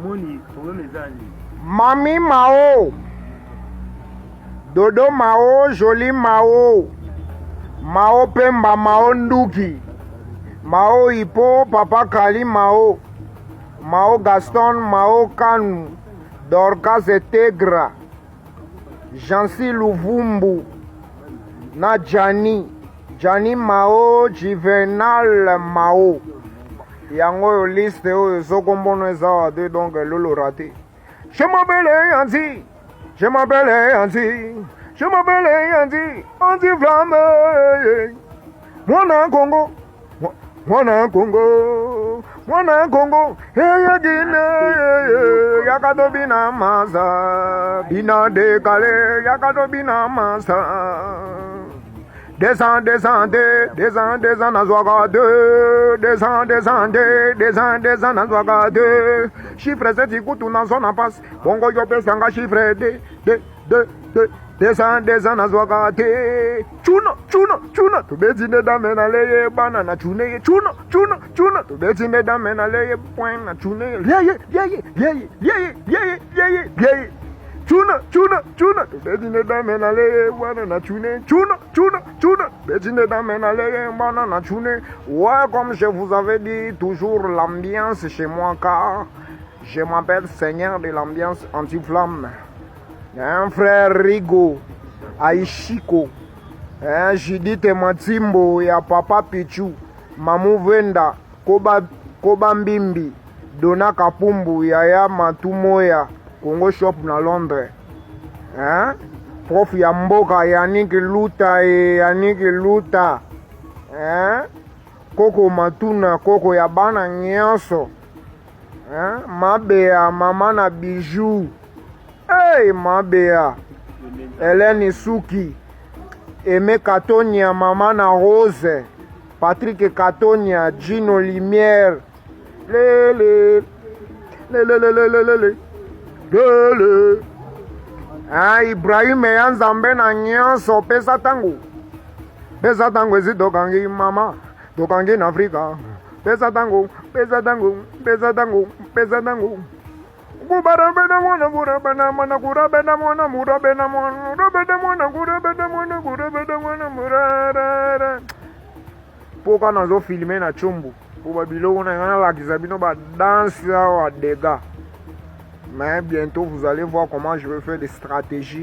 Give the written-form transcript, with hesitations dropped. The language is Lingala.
Moni, problème ezali. Mami Mao, Dodo Mao, Joli Mao, Mao Pemba Mao Nduki, Mao Hippo, Papa Kali Mao, Mao Gaston, Mao Kanu, Dorcas Etegra, Jansi Luvumbu, na Jani Mao, Juvenal Mao. Yango liste oyo sokombono eza wate donc lolo raté. Je m'appelle Yanti, je m'appelle Yanti, je m'appelle Yanti, anti-flamme. Mwana Congo, mwana Congo, mwana Congo. Hey Dine, yakato bina masa, bina dekale, yakato bina masa. Descends, na Zouaga 2. Descends, na Zouaga 2. Chiffre 7, écoute, na zone passe. Bongo yope sanga chiffre D. Descends, na Zouaga 2. Chuna. Tu betine dame na leye banana chune. Chuna. Tu betine dame na leye point na chune. Yeah. Chuna, tu betine dame na leye banana chune. Chuna, betine dame na leye banana chune. Ouais, comme je vous avais dit, toujours l'ambiance chez moi car je m'appelle Seigneur de l'ambiance anti-flamme. Un frère Rigo, Aishiko, Judith Matimbo, ya Papa Pichu, Mamu Venda, Koba Mbimbi, Dona Kapumbu, Yaya Matumoya, Congo Shop na Londres. Prof ya mboka Yannick Luta, Koko Matuna, Koko ya bana nyonso, Mabea, Mama na Bijou, hey Mabea, Hélène Suki, Aimé Katonia, Mama na Rose, Patrick Katonia, Gino Limière, Lele. Ibrahim Yanzambe na nyonso pesa tango ezi tokangi mama tokangi na Afrika pesa tango kubarabena mwana kurabena mwana kurabena mwana murabena mwana kurabena mwana kurabena mwana kurabena mwana murarara poka nazo filme na chombo po babiloko na ngana lakisa bino ba danse wa dega. Mais bientôt, vous allez voir comment je vais faire des stratégies